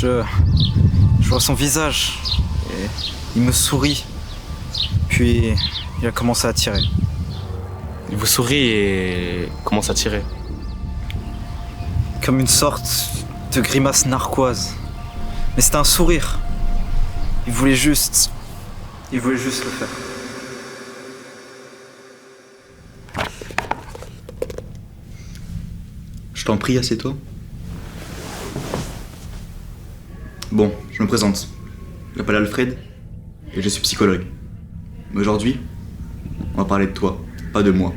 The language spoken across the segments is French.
Je vois son visage et il me sourit. Puis il a commencé à tirer. Il vous sourit et commence à tirer. Comme une sorte de grimace narquoise. Mais c'était un sourire. Il voulait juste le faire. Je t'en prie, assieds-toi. Bon, je me présente. Je m'appelle Alfred et je suis psychologue. Mais aujourd'hui, on va parler de toi, pas de moi.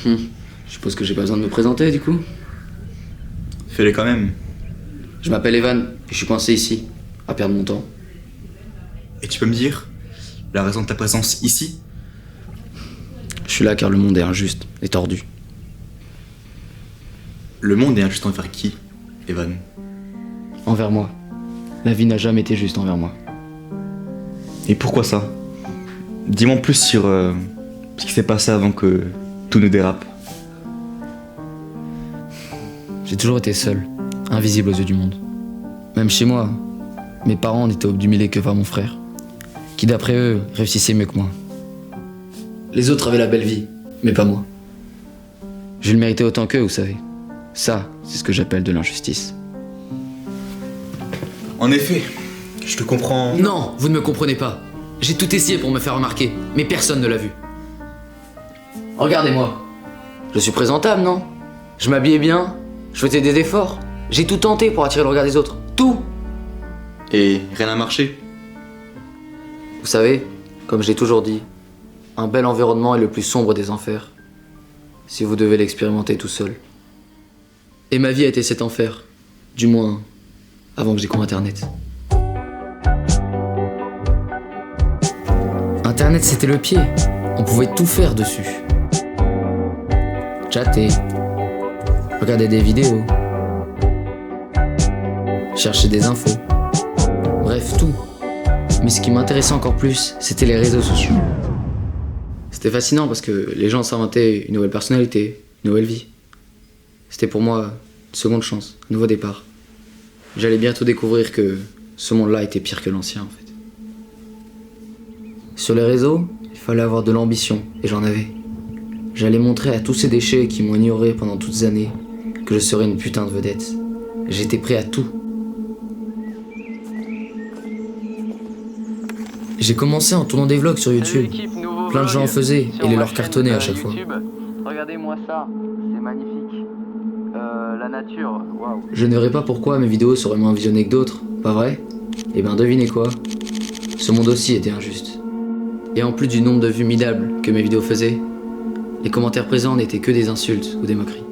Je suppose que j'ai pas besoin de me présenter du coup. Fais-le quand même. Je m'appelle Evan et je suis coincé ici, à perdre mon temps. Et tu peux me dire la raison de ta présence ici? Je suis là car le monde est injuste et tordu. Le monde est injuste envers qui, Evan? Envers moi. La vie n'a jamais été juste envers moi. Et pourquoi ça? Dis-moi en plus sur ce qui s'est passé avant que tout ne dérape. J'ai toujours été seul, invisible aux yeux du monde. Même chez moi, mes parents n'étaient obnubilés que par mon frère, qui d'après eux réussissait mieux que moi. Les autres avaient la belle vie, mais pas moi. Je le méritais autant qu'eux, vous savez. Ça, c'est ce que j'appelle de l'injustice. En effet, je te comprends. Non, vous ne me comprenez pas. J'ai tout essayé pour me faire remarquer, mais personne ne l'a vu. Regardez-moi. Je suis présentable, non? Je m'habillais bien, je faisais des efforts. J'ai tout tenté pour attirer le regard des autres. Tout! Et rien n'a marché. Vous savez, comme je l'ai toujours dit, un bel environnement est le plus sombre des enfers. Si vous devez l'expérimenter tout seul. Et ma vie a été cet enfer. Du moins, avant que j'écoute Internet. Internet, c'était le pied. On pouvait tout faire dessus. Chatter. Regarder des vidéos. Chercher des infos. Bref, tout. Mais ce qui m'intéressait encore plus, c'était les réseaux sociaux. C'était fascinant parce que les gens s'inventaient une nouvelle personnalité, une nouvelle vie. C'était pour moi une seconde chance, un nouveau départ. J'allais bientôt découvrir que ce monde-là était pire que l'ancien en fait. Sur les réseaux, il fallait avoir de l'ambition, et j'en avais. J'allais montrer à tous ces déchets qui m'ont ignoré pendant toutes ces années que je serais une putain de vedette. J'étais prêt à tout. J'ai commencé en tournant des vlogs sur YouTube. Plein de gens en faisaient et les leur cartonnaient à chaque fois. Regardez-moi ça, c'est magnifique. La nature, waouh. Je ne verrais pas pourquoi mes vidéos seraient moins visionnées que d'autres, pas vrai? Eh ben devinez quoi? Ce monde aussi était injuste. Et en plus du nombre de vues minables que mes vidéos faisaient, les commentaires présents n'étaient que des insultes ou des moqueries.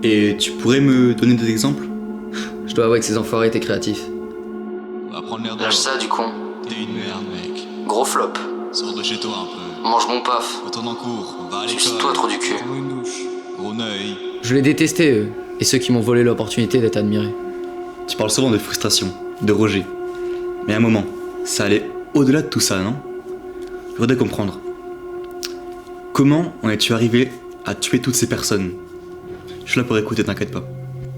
Et tu pourrais me donner des exemples? Je dois avouer que ces enfoirés étaient créatifs. On va prendre l'air de Lâche ça du con. T'es une merde, mec. Gros flop. Sors de chez toi un peu. Mange mon paf. Retourne en cours, va à l'école. Suce-toi trop du cul. Prends une douche. Gros œil. Je les détestais eux, et ceux qui m'ont volé l'opportunité d'être admirés. Tu parles souvent de frustration, de rejet. Mais à un moment, ça allait au-delà de tout ça, non? Je voudrais comprendre. Comment en es-tu arrivé à tuer toutes ces personnes? Je suis là pour écouter, t'inquiète pas.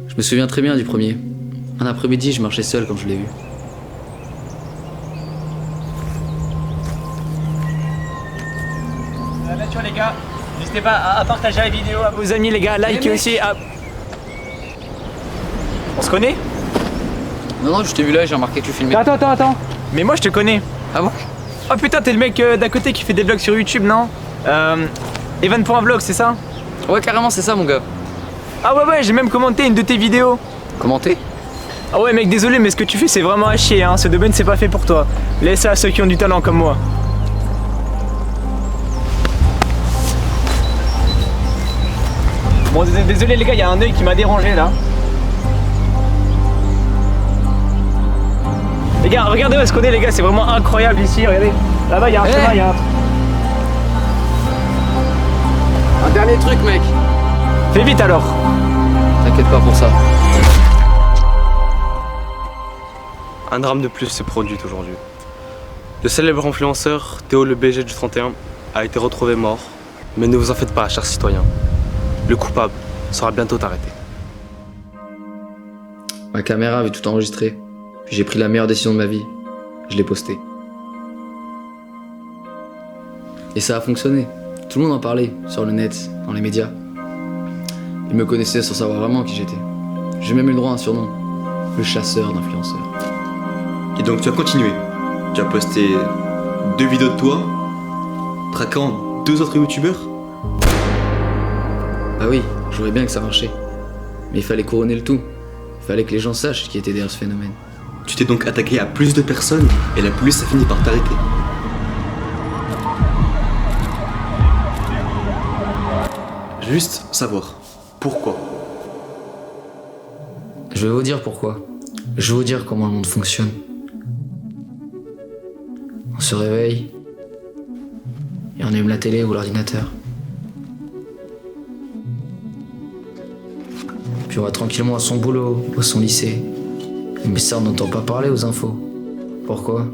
Je me souviens très bien du premier. Un après-midi, je marchais seul quand je l'ai vu. La nature les gars, n'hésitez pas à partager la vidéo à vos amis les gars, likez aussi. On se connaît? Non, je t'ai vu là et j'ai remarqué que tu filmais. Attends. Mais moi je te connais. Ah bon? Oh putain, t'es le mec d'à côté qui fait des vlogs sur YouTube, non? Evan pour un vlog, c'est ça? Ouais, carrément, c'est ça, mon gars. Ah ouais, j'ai même commenté une de tes vidéos. Commenté? Ah ouais mec, désolé, mais ce que tu fais c'est vraiment à chier, hein. Ce domaine c'est pas fait pour toi. Laisse ça à ceux qui ont du talent comme moi. Bon, désolé les gars, il y a un œil qui m'a dérangé là. Les gars, regardez où est-ce qu'on est les gars, c'est vraiment incroyable ici, regardez. Là-bas il y a un chemin, il y a Un dernier truc, mec. Fais vite alors. T'inquiète pas pour ça. Un drame de plus s'est produit aujourd'hui. Le célèbre influenceur Théo le BG du 31 a été retrouvé mort, mais ne vous en faites pas, chers citoyens. Le coupable sera bientôt arrêté. Ma caméra avait tout enregistré. Puis j'ai pris la meilleure décision de ma vie. Je l'ai posté. Et ça a fonctionné. Tout le monde en parlait, sur le net, dans les médias. Ils me connaissaient sans savoir vraiment qui j'étais. J'ai même eu le droit à un surnom. Le chasseur d'influenceurs. Et donc tu as continué. Tu as posté 2 vidéos de toi, traquant 2 autres youtubeurs. Bah oui, je voulais bien que ça marchait. Mais il fallait couronner le tout. Il fallait que les gens sachent qui était derrière ce phénomène. Tu t'es donc attaqué à plus de personnes et la police a fini par t'arrêter. Juste savoir, pourquoi? Je vais vous dire pourquoi. Je vais vous dire comment le monde fonctionne. On se réveille et on allume la télé ou l'ordinateur. Puis on va tranquillement à son boulot ou à son lycée. Mais ça, on n'entend pas parler aux infos. Pourquoi?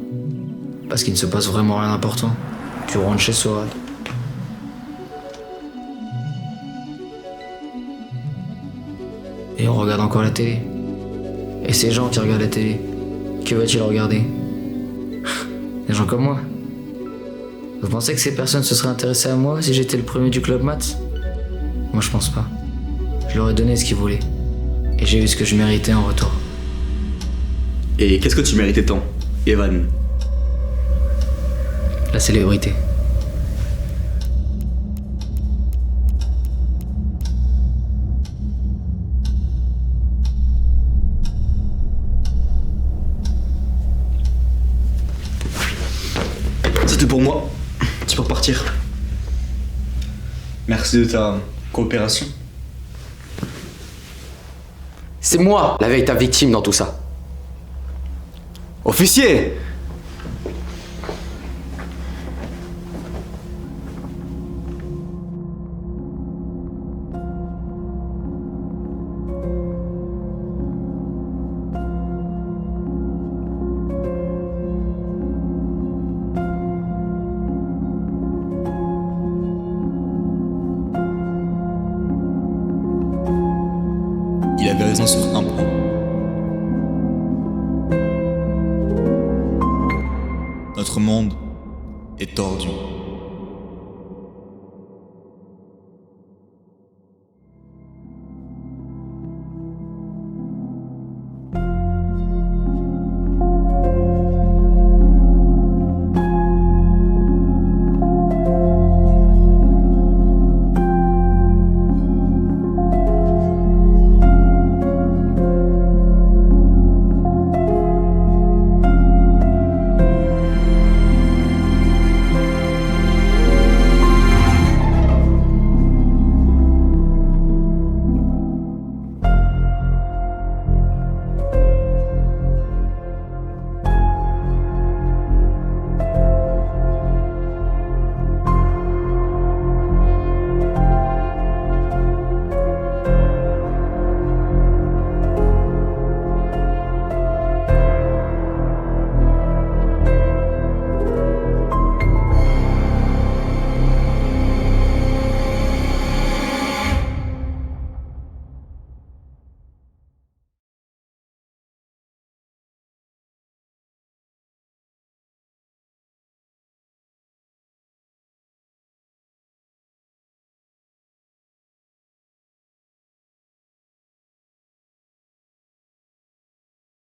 Parce qu'il ne se passe vraiment rien d'important. Tu rentres chez soi. Et on regarde encore la télé. Et ces gens qui regardent la télé, que va-t-il regarder? Des gens comme moi. Vous pensez que ces personnes se seraient intéressées à moi si j'étais le premier du club maths? Moi je pense pas. Je leur ai donné ce qu'ils voulaient. Et j'ai eu ce que je méritais en retour. Et qu'est-ce que tu méritais tant, Evan? La célébrité. C'est tout pour moi. Tu peux repartir. Merci de ta coopération. C'est moi la véritable victime dans tout ça. Officier! Il avait raison sur un point. Notre monde est tordu.